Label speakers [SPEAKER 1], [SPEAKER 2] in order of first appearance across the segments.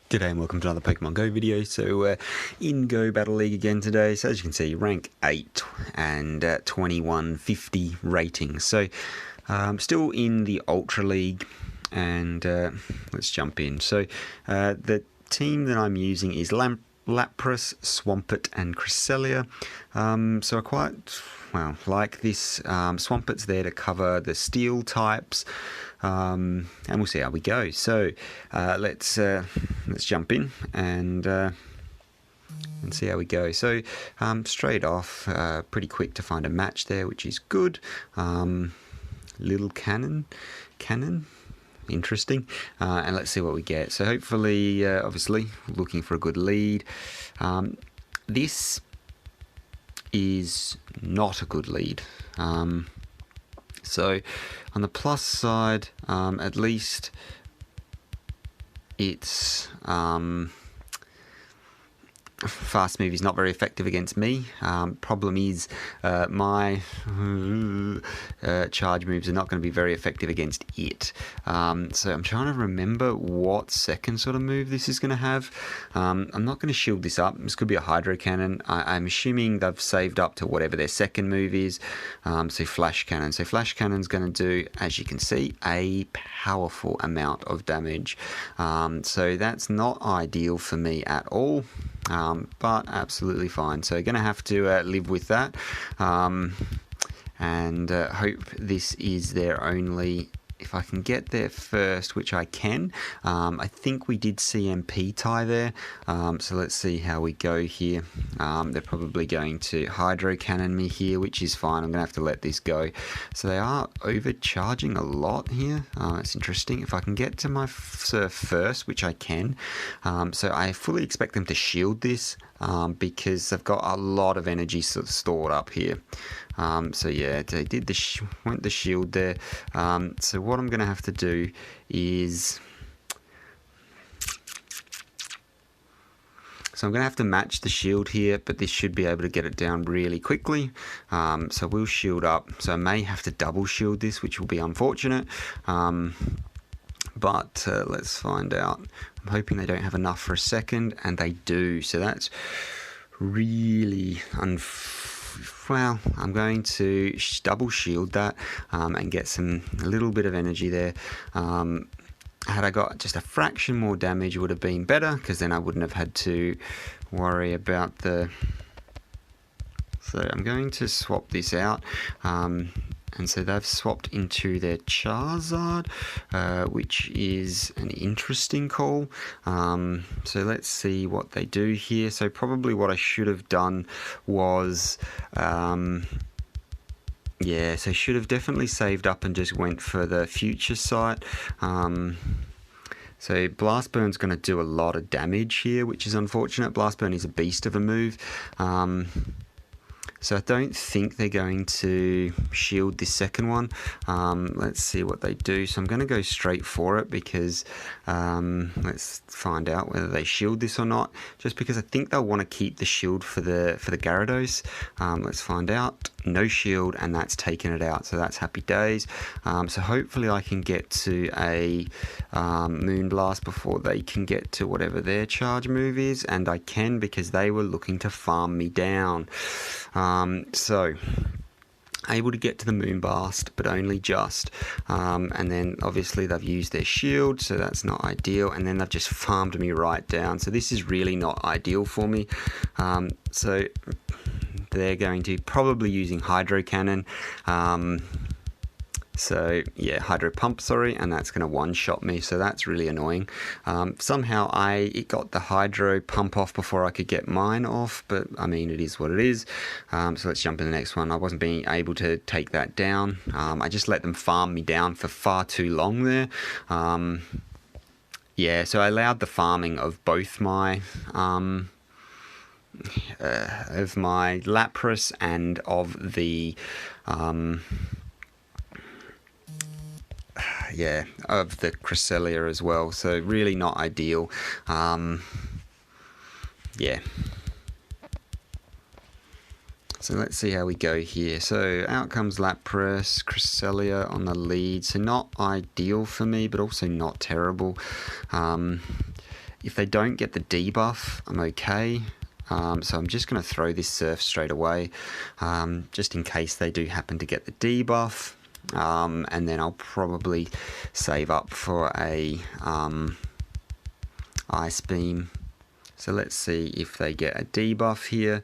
[SPEAKER 1] G'day and welcome to another Pokemon Go video. So in Go Battle League again today. So as you can see, rank 8 and 2150 ratings. So still in the Ultra League, and let's jump in. So the team that I'm using is Lapras, Swampert and Cresselia. So I quite like this. Swampert's there to cover the steel types. And we'll see how we go. So let's jump in and see how we go. So straight off, pretty quick to find a match there, which is good. Little cannon, interesting. And let's see what we get. So hopefully, obviously, looking for a good lead. This is not a good lead. So on the plus side, at least it's fast move is not very effective against me. Problem is my charge moves are not going to be very effective against it. So I'm trying to remember what second sort of move this is going to have. I'm not going to shield this up. This could be a Hydro Cannon. I'm assuming they've saved up to whatever their second move is. So Flash Cannon. So Flash Cannon's going to do, as you can see, a powerful amount of damage. So that's not ideal for me at all. But absolutely fine. So going to have to live with that, and hope this is their only. If I can get there first, which I can, I think we did CMP tie there, so let's see how we go here. They're probably going to Hydro Cannon me here, which is fine. I'm going to have to let this go. So they are overcharging a lot here. It's interesting. If I can get to my Surf first, which I can, so I fully expect them to shield this, because they've got a lot of energy stored up here. So yeah, they did went the shield there. So what I'm going to have to do is, so I'm going to have to match the shield here, but this should be able to get it down really quickly. So we'll shield up. So I may have to double shield this, which will be unfortunate. But let's find out. I'm hoping they don't have enough for a second, and they do. So that's really well, I'm going to double shield that and get a little bit of energy there. Had I got just a fraction more damage, it would have been better, because then I wouldn't have had to worry about the... So I'm going to swap this out. And so they've swapped into their Charizard, which is an interesting call. So let's see what they do here. So probably what I should have done was, yeah, so should have definitely saved up and just went for the future sight. So Blast Burn's going to do a lot of damage here, which is unfortunate. Blast Burn is a beast of a move. So I don't think they're going to shield this second one. Let's see what they do. So I'm going to go straight for it, because let's find out whether they shield this or not. Just because I think they'll want to keep the shield for the Gyarados. Let's find out. No shield, and that's taken it out. So that's happy days. So hopefully I can get to a Moonblast before they can get to whatever their charge move is, and I can, because they were looking to farm me down. So able to get to the Moonblast, but only just. And then obviously they've used their shield, so that's not ideal. And then they've just farmed me right down. So this is really not ideal for me. So they're going to be probably using Hydro Cannon. So yeah, Hydro Pump, sorry, and that's going to one-shot me, so that's really annoying. Somehow it got the Hydro Pump off before I could get mine off, but I mean, it is what it is. So let's jump in the next one. I wasn't being able to take that down. I just let them farm me down for far too long there. Yeah, so I allowed the farming of both my Lapras and of the yeah, of the Cresselia as well. So really not ideal. Yeah. So let's see how we go here. So out comes Lapras, Cresselia on the lead. So not ideal for me, but also not terrible. If they don't get the debuff, I'm okay. So I'm just going to throw this Surf straight away, just in case they do happen to get the debuff. And then I'll probably save up for a Ice Beam. So let's see if they get a debuff here.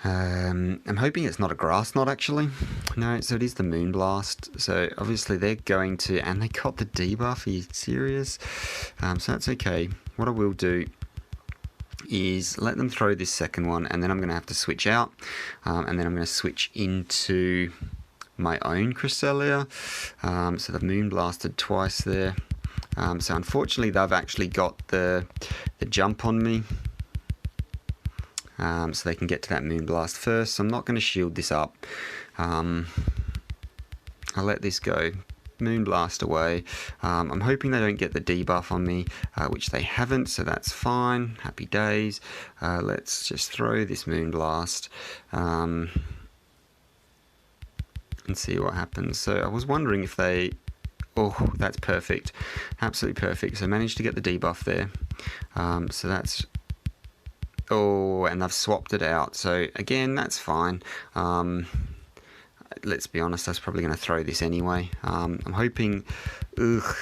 [SPEAKER 1] I'm hoping it's not a Grass Knot, actually. No, so it is the Moonblast. So obviously they're going to... And they got the debuff, are you serious? So that's okay. What I will do is let them throw this second one, and then I'm going to have to switch out. And then I'm going to switch into my own Cresselia. So they've Moonblasted twice there. So unfortunately they've actually got the jump on me. So they can get to that Moonblast first. So I'm not going to shield this up. I'll let this go. Moonblast away. I'm hoping they don't get the debuff on me, which they haven't, so that's fine. Happy days. Let's just throw this Moonblast and see what happens. So I was wondering if they... Oh, that's perfect. Absolutely perfect. So I managed to get the debuff there. So that's... Oh, and they've swapped it out. So again, that's fine. Let's be honest, I was probably going to throw this anyway. I'm hoping... Ugh.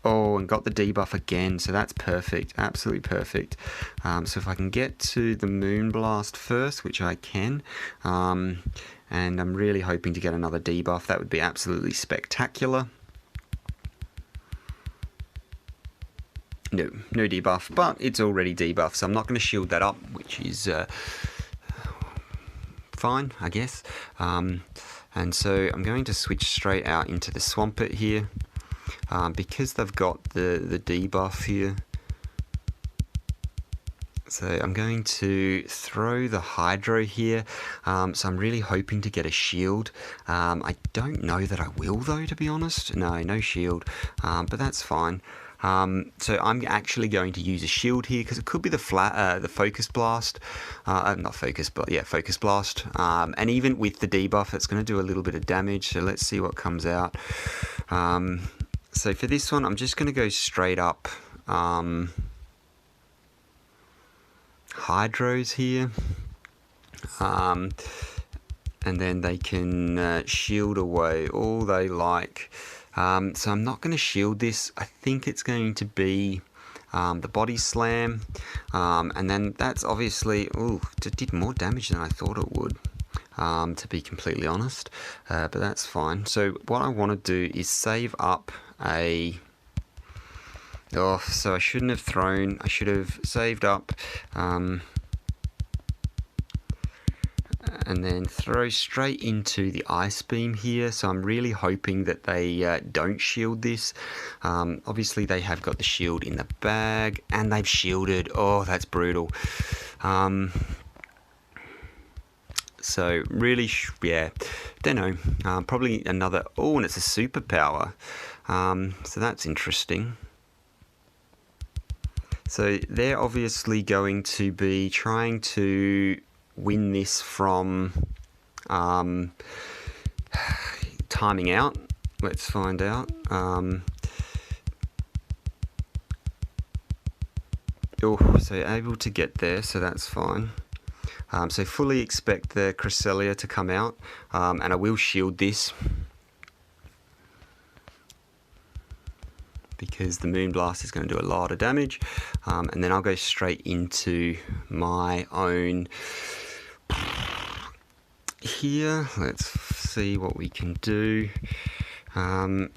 [SPEAKER 1] Oh, and got the debuff again. So that's perfect. Absolutely perfect. So if I can get to the Moonblast first, which I can, and I'm really hoping to get another debuff, that would be absolutely spectacular. No debuff, but it's already debuffed, so I'm not going to shield that up, which is fine, I guess. And so I'm going to switch straight out into the Swampert here, because they've got the debuff here. So I'm going to throw the Hydro here, so I'm really hoping to get a shield. I don't know that I will though, to be honest. No shield, but that's fine. So I'm actually going to use a shield here because it could be the Focus Blast, not Focus, but yeah, Focus Blast. And even with the debuff, it's going to do a little bit of damage. So let's see what comes out. So for this one, I'm just going to go straight up Hydros here, and then they can shield away all they like. So I'm not going to shield this. I think it's going to be the Body Slam, and then that's obviously, it did more damage than I thought it would, to be completely honest, but that's fine. So what I want to do is save up a... Oh, so I shouldn't have thrown, I should have saved up, and then throw straight into the Ice Beam here. So I'm really hoping that they don't shield this. Obviously they have got the shield in the bag, and they've shielded. Oh, that's brutal. So really, yeah, don't know. Probably another... Oh, and it's a superpower. So that's interesting. So they're obviously going to be trying to win this from timing out. Let's find out. So able to get there, so that's fine. So fully expect the Cresselia to come out, and I will shield this because the Moonblast is going to do a lot of damage, and then I'll go straight into my own here. Let's see what we can do. And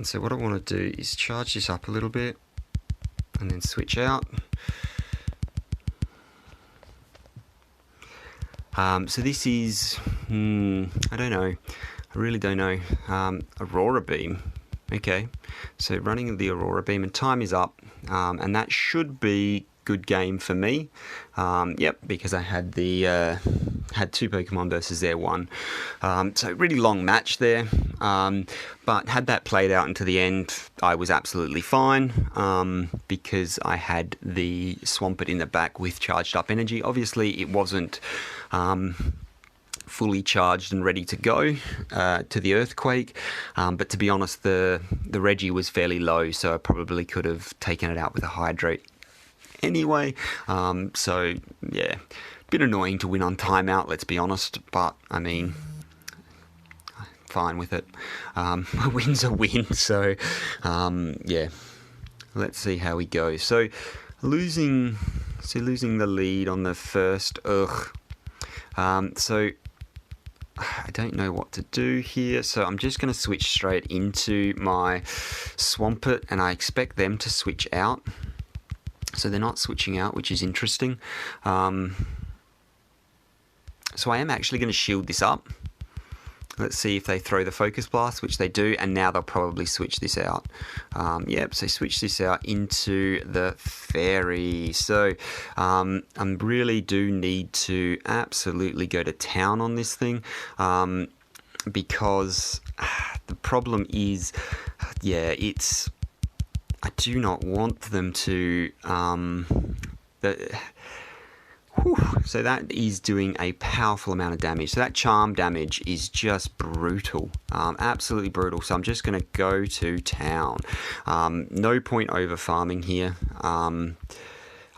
[SPEAKER 1] so what I want to do is charge this up a little bit and then switch out. So this is, I don't know, I really don't know, Aurora Beam. Okay, so running the Aurora Beam, and time is up, and that should be good game for me. Yep, because I had had two Pokemon versus their one. So really long match there, but had that played out into the end, I was absolutely fine, because I had the Swampert in the back with charged up energy. Obviously it wasn't fully charged and ready to go to the Earthquake, but to be honest, the Reggie was fairly low, so I probably could have taken it out with a Hydrate anyway. So yeah, bit annoying to win on timeout, let's be honest, but I mean, fine with it. A win's a win, so yeah, let's see how we go. So losing the lead on the first, so I don't know what to do here, so I'm just going to switch straight into my Swampert, and I expect them to switch out. So they're not switching out, which is interesting. So I am actually going to shield this up. Let's see if they throw the Focus Blast, which they do, and now they'll probably switch this out. Yep, so switch this out into the Fairy. So I really do need to absolutely go to town on this thing, because the problem is, yeah, I do not want them to... So that is doing a powerful amount of damage. So that charm damage is just brutal, absolutely brutal. So I'm just going to go to town. No point over farming here. I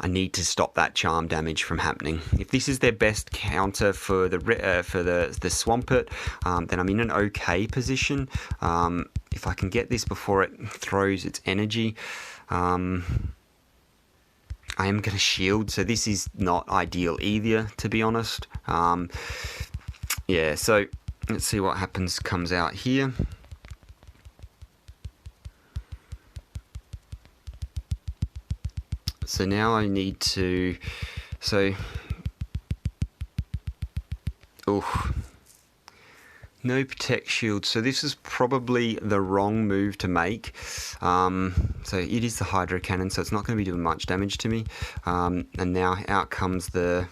[SPEAKER 1] need to stop that charm damage from happening. If this is their best counter for the Swampert, then I'm in an okay position. If I can get this before it throws its energy, I am going to shield, so this is not ideal either, to be honest. Yeah, so let's see what comes out here. So now I need to... No Protect Shield, so this is probably the wrong move to make. So it is the Hydro Cannon, so it's not going to be doing much damage to me. And now out comes the...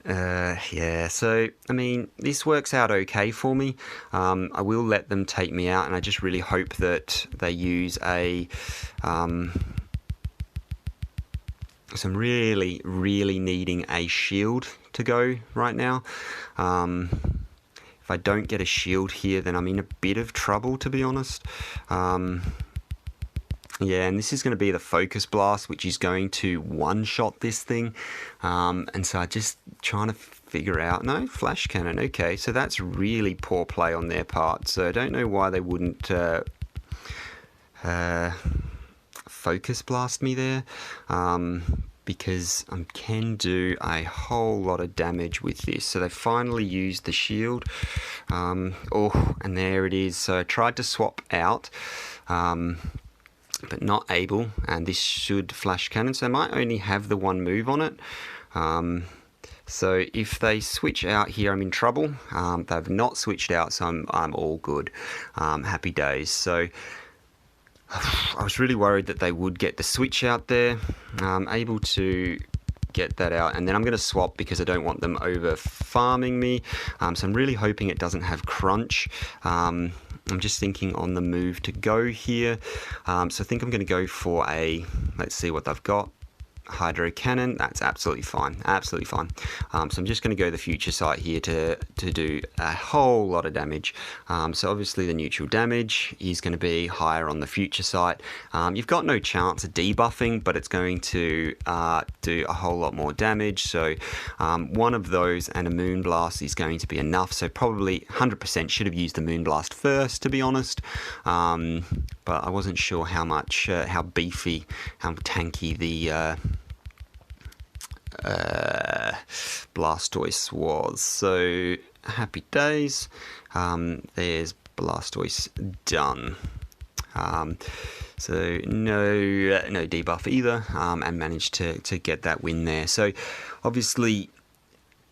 [SPEAKER 1] yeah, so, I mean, this works out okay for me. I will let them take me out, and I just really hope that they use a... So I'm really, really needing a shield to go right now. If I don't get a shield here, then I'm in a bit of trouble, to be honest. Yeah, and this is going to be the Focus Blast, which is going to one-shot this thing. And so I'm just trying to figure out... No, Flash Cannon. Okay, so that's really poor play on their part. So I don't know why they wouldn't Focus Blast me there. Because I can do a whole lot of damage with this. So they finally used the shield. And there it is. So I tried to swap out, but not able. And this should Flash Cannon. So they might only have the one move on it. So if they switch out here, I'm in trouble. They've not switched out, so I'm all good. Happy days. So... I was really worried that they would get the switch out there. Able to get that out, and then I'm going to swap because I don't want them over farming me. So I'm really hoping it doesn't have crunch. I'm just thinking on the move to go here. So I think I'm going to go for a... Let's see what they've got. Hydro Cannon, that's absolutely fine, absolutely fine. So I'm just going to go the Future Sight here to do a whole lot of damage. So obviously the neutral damage is going to be higher on the Future Sight. You've got no chance of debuffing, but it's going to do a whole lot more damage. So one of those and a Moonblast is going to be enough. So probably 100% should have used the Moonblast first, to be honest. But I wasn't sure how much, how beefy, how tanky the Blastoise was. So happy days. There's Blastoise done. So no debuff either, and managed to get that win there. So obviously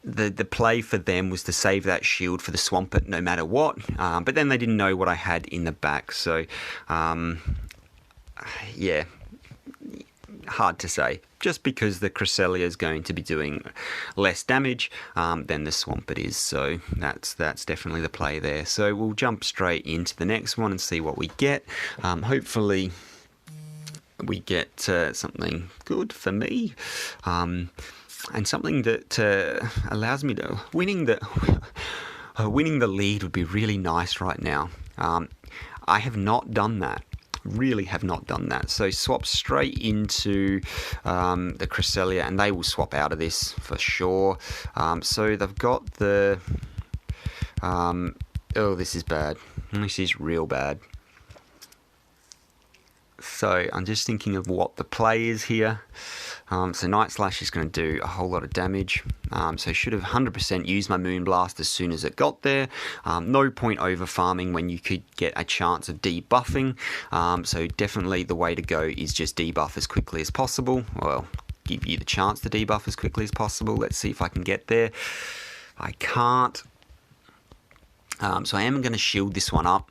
[SPEAKER 1] the play for them was to save that shield for the Swampert no matter what, but then they didn't know what I had in the back. So yeah, hard to say. Just because the Cresselia is going to be doing less damage than the Swampert is, so that's definitely the play there. So we'll jump straight into the next one and see what we get. Hopefully we get something good for me. and something that allows me to winning the lead would be really nice right now. I have not done that. Really have not done that. So swap straight into the Cresselia, and they will swap out of this for sure. So they've got the... oh, this is bad. This is real bad. So I'm just thinking of what the play is here. So Night Slash is going to do a whole lot of damage. So I should have 100% used my Moonblast as soon as it got there. No point over farming when you could get a chance of debuffing. So definitely the way to go is just debuff as quickly as possible. Well, give you the chance to debuff as quickly as possible. Let's see if I can get there. I can't. So I am going to shield this one up.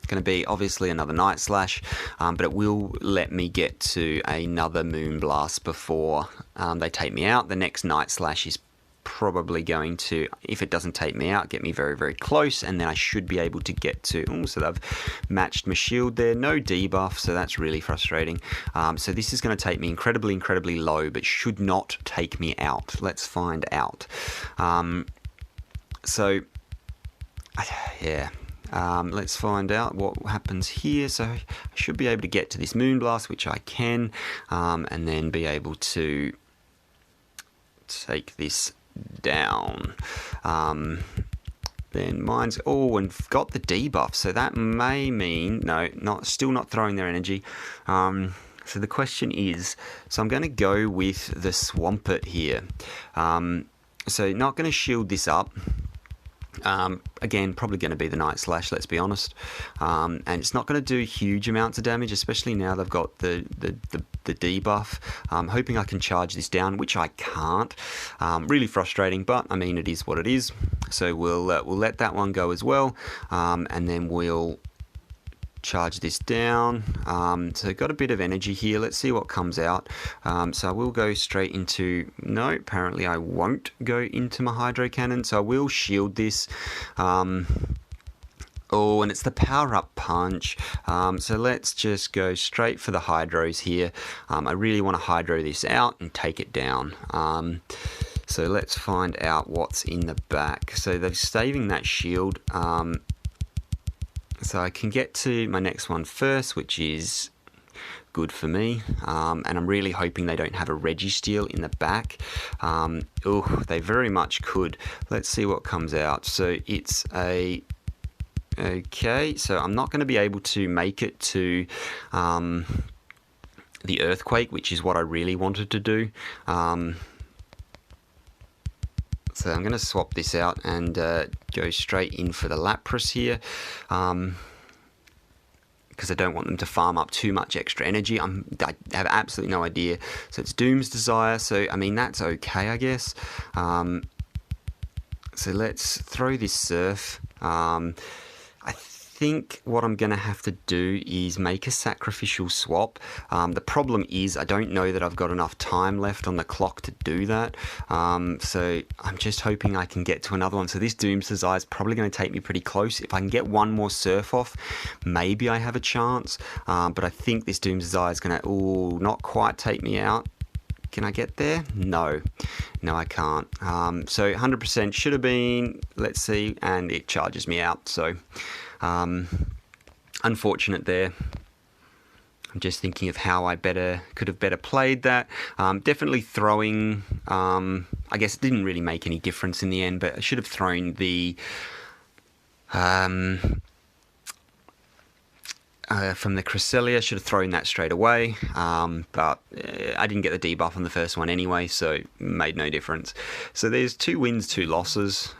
[SPEAKER 1] Going to be obviously another Night Slash, but it will let me get to another Moonblast before they take me out. The next Night Slash is probably going to, if it doesn't take me out, get me very, very close, and then I should be able to get to... Oh, so they've matched my shield there. No debuff, so that's really frustrating. So this is going to take me incredibly, incredibly low, but should not take me out. Let's find out. Yeah. Let's find out what happens here. So I should be able to get to this Moonblast, which I can, and then be able to take this down. Then mine's... Oh, and got the debuff, so that may mean... No, still not throwing their energy. So the question is... So I'm going to go with the Swampert here. So not going to shield this up. Again, probably going to be the Night Slash, let's be honest. And it's not going to do huge amounts of damage, especially now they've got the debuff. I'm hoping I can charge this down, which I can't. Really frustrating, but I mean, it is what it is. So we'll let that one go as well, and then we'll charge this down. So got a bit of energy here. Let's see what comes out. So I will go straight into... No, apparently I won't go into my Hydro Cannon. So I will shield this. Oh, and it's the power-up punch. So let's just go straight for the Hydros here. I really want to Hydro this out and take it down. So let's find out what's in the back. So they're saving that shield. So I can get to my next one first, which is good for me. And I'm really hoping they don't have a Registeel in the back. Oh, they very much could. Let's see what comes out. So it's a... Okay, so I'm not going to be able to make it to the Earthquake, which is what I really wanted to do. So I'm going to swap this out and go straight in for the Lapras here. Because I don't want them to farm up too much extra energy. I have absolutely no idea. So it's Doom's Desire. So, I mean, that's okay, I guess. So let's throw this Surf. I think what I'm going to have to do is make a sacrificial swap. The problem is I don't know that I've got enough time left on the clock to do that. So I'm just hoping I can get to another one. So this Doom's Desire is probably going to take me pretty close. If I can get one more Surf off, maybe I have a chance. But I think this Doom's Desire is going to, not quite take me out. Can I get there? No, I can't. So 100% should have been, let's see, and it charges me out. So unfortunate there. I'm just thinking of how I could have better played that. Definitely throwing, I guess it didn't really make any difference in the end, but I should have thrown the from the Cresselia, should have thrown that straight away, but I didn't get the debuff on the first one anyway, so it made no difference. So there's 2 wins, 2 losses.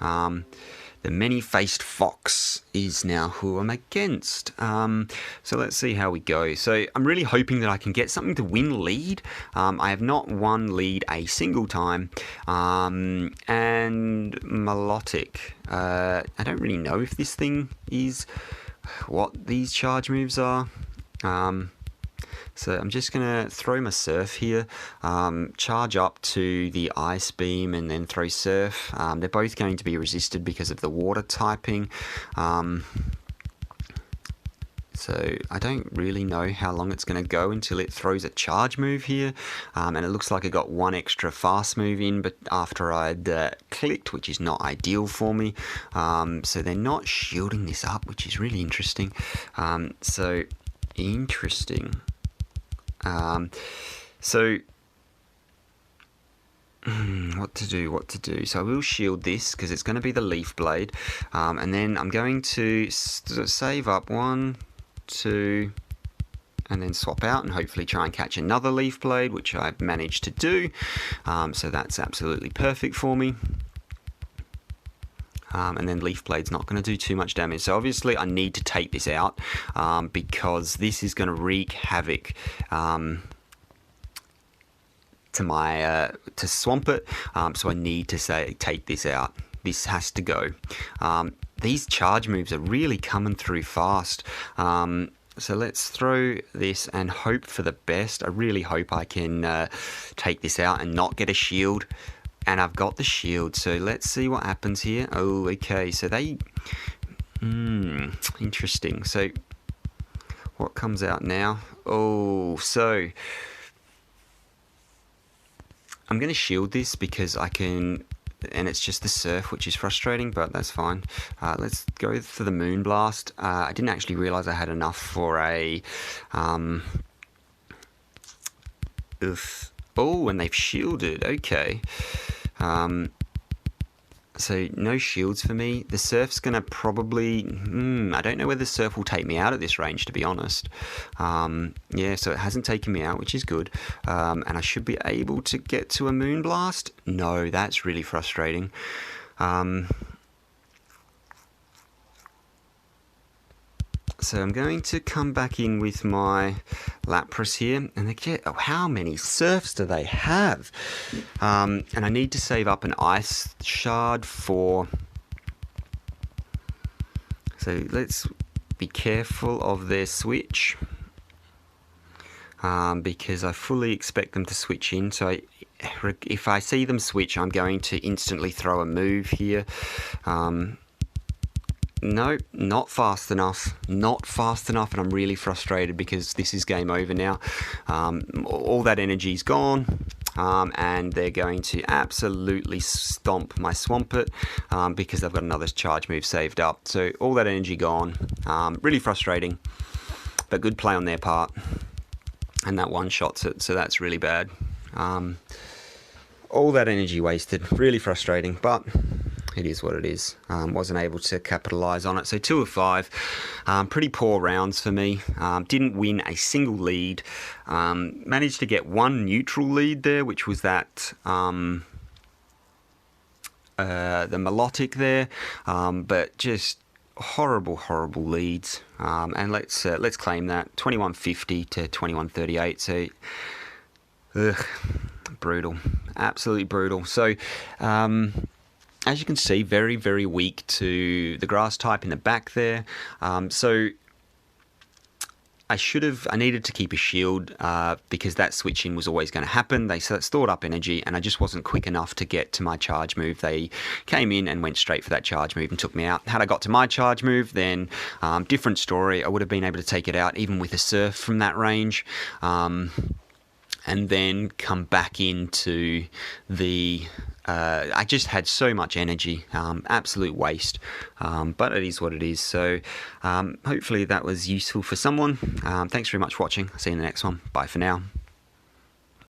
[SPEAKER 1] The Many-Faced Fox is now who I'm against. So let's see how we go. So I'm really hoping that I can get something to win lead. I have not won lead a single time. And Melodic. I don't really know if this thing is what these charge moves are. So I'm just going to throw my Surf here, charge up to the Ice Beam and then throw Surf. They're both going to be resisted because of the water typing. So I don't really know how long it's going to go until it throws a charge move here. And it looks like it got one extra fast move in, but after I'd clicked, which is not ideal for me. So they're not shielding this up, which is really interesting. So interesting. What to do. So I will shield this because it's going to be the Leaf Blade. And then I'm going to save up 1, 2, and then swap out and hopefully try and catch another Leaf Blade, which I've managed to do. So that's absolutely perfect for me. And then Leaf Blade's not going to do too much damage. So obviously I need to take this out because this is going to wreak havoc to Swampert. So I need to take this out. This has to go. These charge moves are really coming through fast. So let's throw this and hope for the best. I really hope I can take this out and not get a shield. And I've got the shield, so let's see what happens here. Oh, okay, so they... interesting. So, what comes out now? Oh, so... I'm going to shield this because I can... And it's just the Surf, which is frustrating, but that's fine. Let's go for the Moonblast. I didn't actually realise I had enough for a... Oh, and they've shielded. Okay. So no shields for me. The Surf's going to probably... I don't know whether the Surf will take me out at this range, to be honest. Yeah, so it hasn't taken me out, which is good. And I should be able to get to a Moonblast. No, that's really frustrating. So I'm going to come back in with my Lapras here, and they get, how many Surfs do they have? And I need to save up an Ice Shard for... So let's be careful of their switch, because I fully expect them to switch in. So if I see them switch, I'm going to instantly throw a move here. No, not fast enough. Not fast enough, and I'm really frustrated because this is game over now. All that energy's gone, and they're going to absolutely stomp my Swampert because I've got another charge move saved up. So all that energy gone. Really frustrating, but good play on their part. And that one-shots it, so that's really bad. All that energy wasted. Really frustrating, but... it is what it is. Wasn't able to capitalise on it. So 2 of 5. Pretty poor rounds for me. Didn't win a single lead. Managed to get one neutral lead there, which was that the Melodic there. But just horrible leads. And let's claim that 2150 to 2138. So brutal, absolutely brutal. So. As you can see, very, very weak to the grass type in the back there. So I needed to keep a shield because that switching was always going to happen. They stored up energy, and I just wasn't quick enough to get to my charge move. They came in and went straight for that charge move and took me out. Had I got to my charge move, then different story. I would have been able to take it out even with a Surf from that range. And then come back into the... I just had so much energy, absolute waste, but it is what it is. So hopefully that was useful for someone. Thanks very much for watching. See you in the next one. Bye for now.